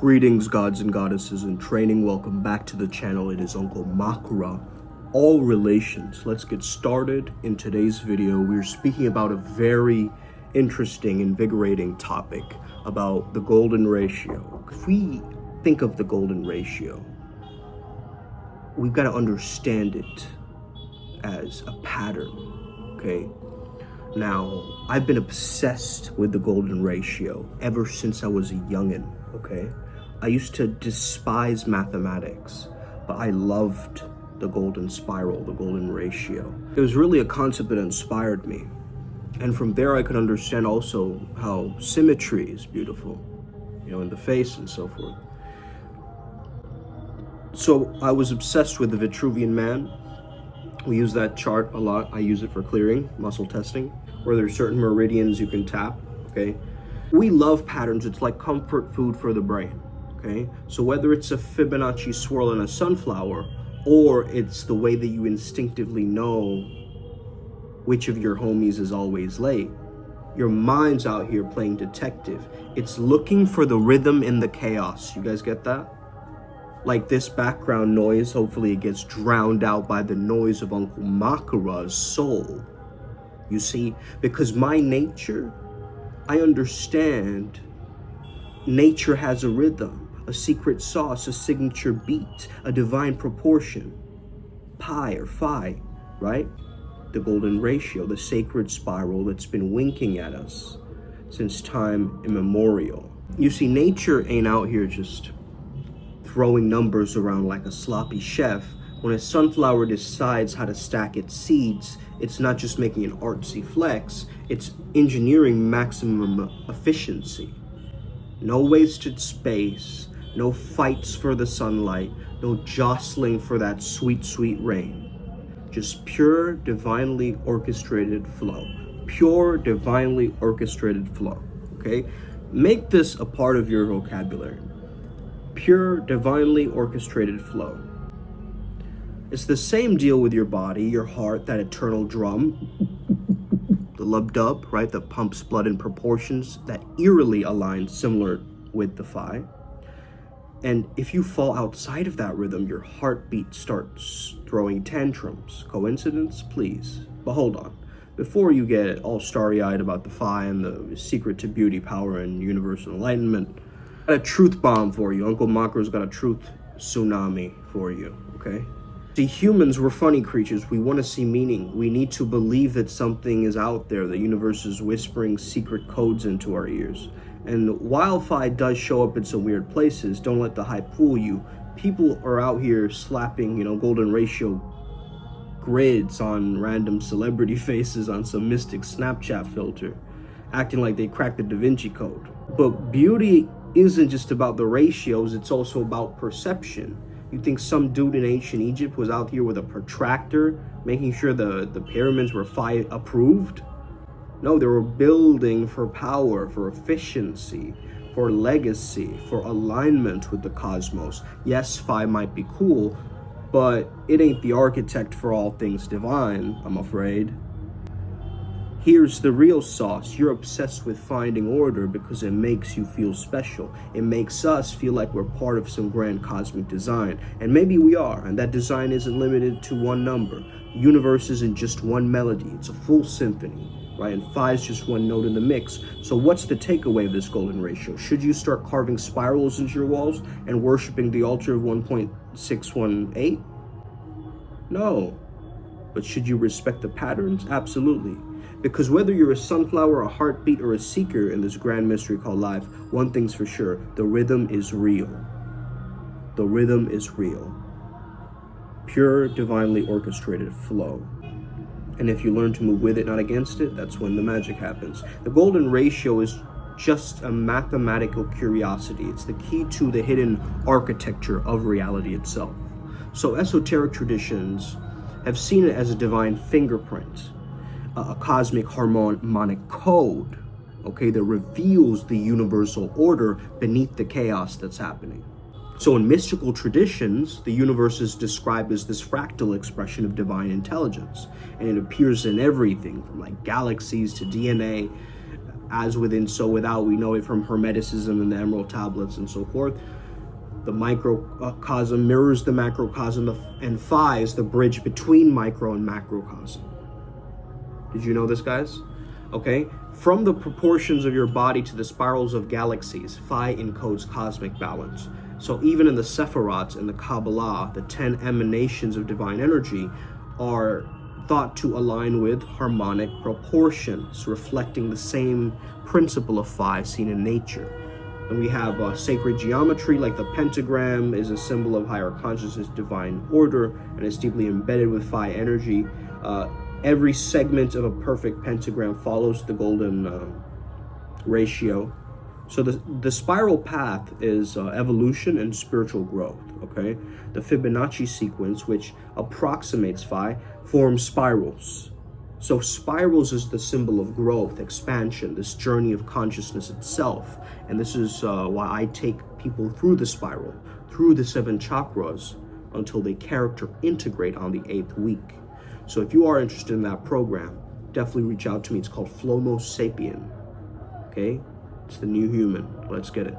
Greetings, gods and goddesses in training. Welcome back to the channel. It is Uncle Makara, all relations. Let's get started. In today's video, we're speaking about a very interesting, invigorating topic about the golden ratio. If we think of the golden ratio, we've got to understand it as a pattern, okay? Now, I've been obsessed with the golden ratio ever since I was a youngin', okay? I used to despise mathematics, but I loved the golden spiral, the golden ratio. It was really a concept that inspired me. And from there, I could understand also how symmetry is beautiful, in the face and so forth. So I was obsessed with the Vitruvian Man. We use that chart a lot. I use it for clearing, muscle testing, where there's certain meridians you can tap, okay? We love patterns. It's like comfort food for the brain, okay? So whether it's a Fibonacci swirl in a sunflower, or it's the way that you instinctively know which of your homies is always late, your mind's out here playing detective. It's looking for the rhythm in the chaos. You guys get that? Like this background noise, hopefully it gets drowned out by the noise of Uncle Makara's soul. You see, because my nature, I understand nature has a rhythm, a secret sauce, a signature beat, a divine proportion. Pi or phi, right? The golden ratio, the sacred spiral that's been winking at us since time immemorial. You see, nature ain't out here just throwing numbers around like a sloppy chef. When a sunflower decides how to stack its seeds, it's not just making an artsy flex, it's engineering maximum efficiency. No wasted space, no fights for the sunlight, no jostling for that sweet, sweet rain. Just pure, divinely orchestrated flow. Pure, divinely orchestrated flow, okay? Make this a part of your vocabulary. Pure, divinely orchestrated flow. It's the same deal with your body, your heart, that eternal drum, the lub-dub, right, that pumps blood in proportions that eerily align similar with the phi. And if you fall outside of that rhythm, your heartbeat starts throwing tantrums. Coincidence? Please. But hold on. Before you get all starry-eyed about the phi and the secret to beauty, power, and universal enlightenment, I got a truth bomb for you. Uncle Makara's got a truth tsunami for you, okay? See, humans, we're funny creatures. We want to see meaning. We need to believe that something is out there. The universe is whispering secret codes into our ears. And while phi does show up in some weird places, don't let the hype fool you. People are out here slapping, golden ratio grids on random celebrity faces on some mystic Snapchat filter, acting like they cracked the Da Vinci Code. But beauty isn't just about the ratios, it's also about perception. You think some dude in ancient Egypt was out here with a protractor, making sure the pyramids were phi approved? No, they were building for power, for efficiency, for legacy, for alignment with the cosmos. Yes, phi might be cool, but it ain't the architect for all things divine, I'm afraid. Here's the real sauce. You're obsessed with finding order because it makes you feel special. It makes us feel like we're part of some grand cosmic design. And maybe we are, and that design isn't limited to one number. The universe isn't just one melody, it's a full symphony, right? And phi is just one note in the mix. So what's the takeaway of this golden ratio? Should you start carving spirals into your walls and worshiping the altar of 1.618? No. But should you respect the patterns? Absolutely. Because whether you're a sunflower, a heartbeat, or a seeker in this grand mystery called life, one thing's for sure, the rhythm is real. The rhythm is real. Pure, divinely orchestrated flow. And if you learn to move with it, not against it, that's when the magic happens. The golden ratio is just a mathematical curiosity. It's the key to the hidden architecture of reality itself. So esoteric traditions have seen it as a divine fingerprint, a cosmic harmonic code, okay, that reveals the universal order beneath the chaos that's happening. So in mystical traditions, the universe is described as this fractal expression of divine intelligence, and it appears in everything from like galaxies to DNA. as within, so without. We know it from Hermeticism and the Emerald Tablets and so forth. The microcosm mirrors the macrocosm, and phi is the bridge between micro and macrocosm. Did you know this, guys? Okay, from the proportions of your body to the spirals of galaxies, phi encodes cosmic balance. So even in the Sephirots and the Kabbalah, the 10 emanations of divine energy are thought to align with harmonic proportions, reflecting the same principle of phi seen in nature. And we have sacred geometry, like the pentagram is a symbol of higher consciousness, divine order, and is deeply embedded with phi energy. Every segment of a perfect pentagram follows the golden ratio. So the spiral path is evolution and spiritual growth, okay? The Fibonacci sequence, which approximates phi, forms spirals. So spirals is the symbol of growth, expansion, this journey of consciousness itself. And this is why I take people through the spiral, through the 7 chakras, until they character integrate on the 8th week. So if you are interested in that program, definitely reach out to me. It's called Flomo Sapien, okay? It's the new human. Let's get it.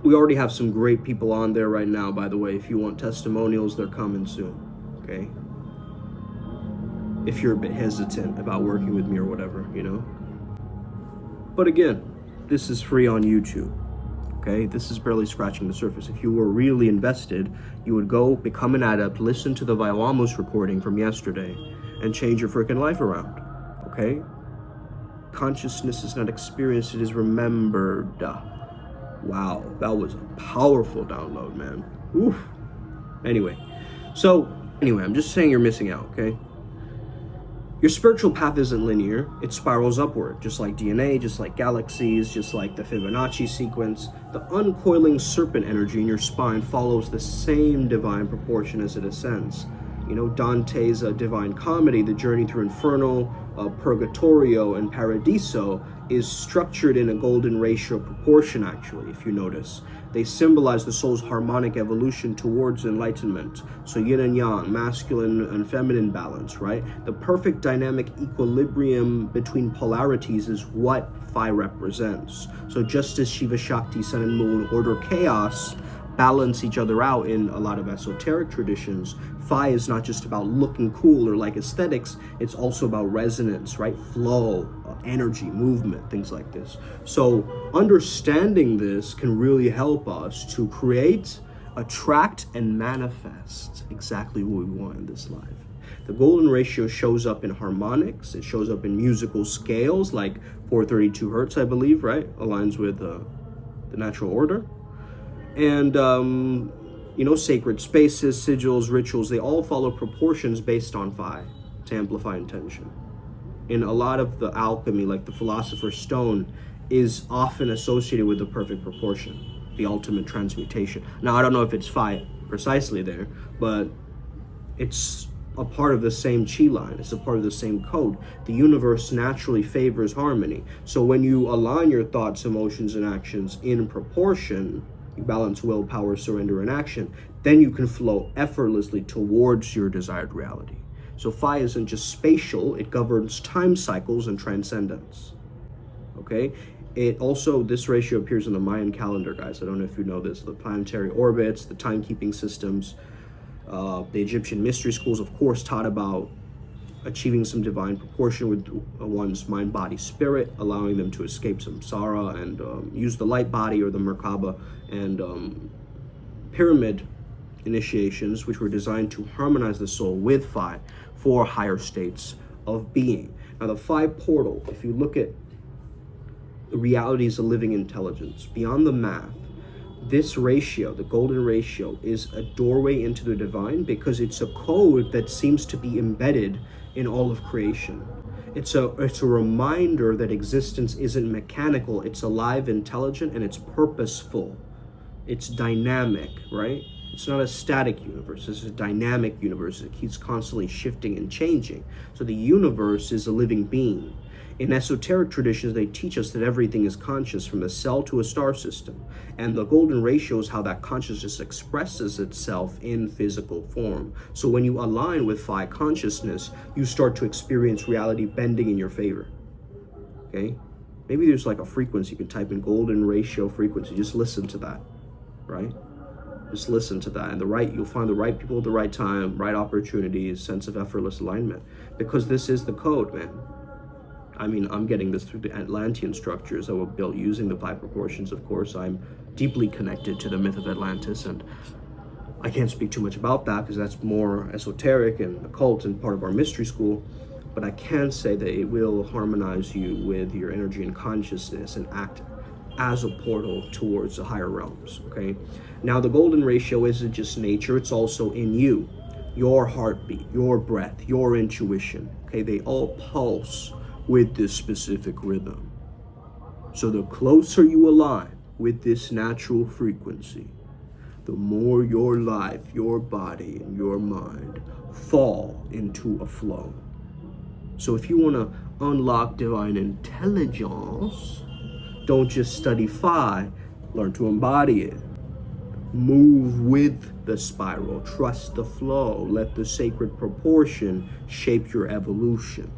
We already have some great people on there right now, by the way. If you want testimonials, they're coming soon, okay? If you're a bit hesitant about working with me or whatever, you know? But again, this is free on YouTube, okay? This is barely scratching the surface. If you were really invested, you would go become an adept, listen to the Violamos recording from yesterday, and change your freaking life around, okay? Consciousness is not experienced, it is remembered. Wow, that was a powerful download, man. Oof. Anyway, I'm just saying you're missing out, okay? Your spiritual path isn't linear, it spirals upward, just like DNA, just like galaxies, just like the Fibonacci sequence. The uncoiling serpent energy in your spine follows the same divine proportion as it ascends. You know, Dante's Divine Comedy, the journey through Inferno, Purgatorio, and Paradiso is structured in a golden ratio proportion, actually, if you notice. They symbolize the soul's harmonic evolution towards enlightenment. So yin and yang, masculine and feminine balance, right? The perfect dynamic equilibrium between polarities is what phi represents. So just as Shiva, Shakti, Sun and Moon, order, chaos, balance each other out in a lot of esoteric traditions, phi is not just about looking cool or like aesthetics, it's also about resonance, right? Flow, energy, movement, things like this. So understanding this can really help us to create, attract, and manifest exactly what we want in this life. The golden ratio shows up in harmonics, it shows up in musical scales like 432 hertz, I believe, right? Aligns with the natural order. And, sacred spaces, sigils, rituals, they all follow proportions based on phi to amplify intention. In a lot of the alchemy, like the Philosopher's Stone, is often associated with the perfect proportion, the ultimate transmutation. Now, I don't know if it's phi precisely there, but it's a part of the same chi line. It's a part of the same code. The universe naturally favors harmony. So when you align your thoughts, emotions, and actions in proportion, you balance willpower, surrender, and action, then you can flow effortlessly towards your desired reality. So phi isn't just spatial, it governs time cycles and transcendence, okay? This ratio appears in the Mayan calendar, guys. I don't know if you know this. The planetary orbits, the timekeeping systems, the Egyptian mystery schools, of course, taught about achieving some divine proportion with one's mind, body, spirit, allowing them to escape samsara and use the light body or the Merkaba and pyramid initiations, which were designed to harmonize the soul with phi for higher states of being. Now, the phi portal, if you look at the realities of living intelligence, beyond the math, this ratio, the golden ratio, is a doorway into the divine because it's a code that seems to be embedded in all of creation. It's a reminder that existence isn't mechanical, it's alive, intelligent, and it's purposeful. It's dynamic, right? It's not a static universe, it's a dynamic universe. It keeps constantly shifting and changing. So the universe is a living being. In esoteric traditions, they teach us that everything is conscious, from a cell to a star system. And the golden ratio is how that consciousness expresses itself in physical form. So when you align with phi consciousness, you start to experience reality bending in your favor, okay? Maybe there's like a frequency you can type in, golden ratio frequency. Just listen to that, right? Just listen to that, and you'll find the right people at the right time, right opportunities, sense of effortless alignment, because this is the code, man. I mean, I'm getting this through the Atlantean structures that were built using the 5 proportions. Of course, I'm deeply connected to the myth of Atlantis, and I can't speak too much about that because that's more esoteric and occult and part of our mystery school. But I can say that it will harmonize you with your energy and consciousness and act as a portal towards the higher realms, okay? Now, the golden ratio isn't just nature, it's also in you. Your heartbeat, your breath, your intuition, okay? They all pulse with this specific rhythm. So the closer you align with this natural frequency, the more your life, your body, and your mind fall into a flow. So if you want to unlock divine intelligence, don't just study phi, learn to embody it. Move with the spiral, trust the flow, let the sacred proportion shape your evolution.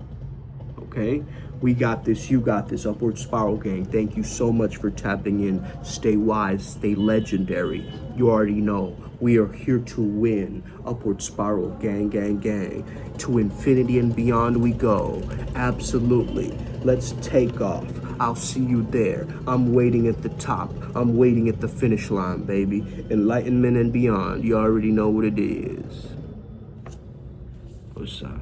Okay? We got this, you got this, Upward Spiral gang. Thank you so much for tapping in. Stay wise, stay legendary. You already know, we are here to win. Upward Spiral gang, gang, gang. To infinity and beyond we go. Absolutely. Let's take off. I'll see you there. I'm waiting at the top. I'm waiting at the finish line, baby. Enlightenment and beyond. You already know what it is. What's up?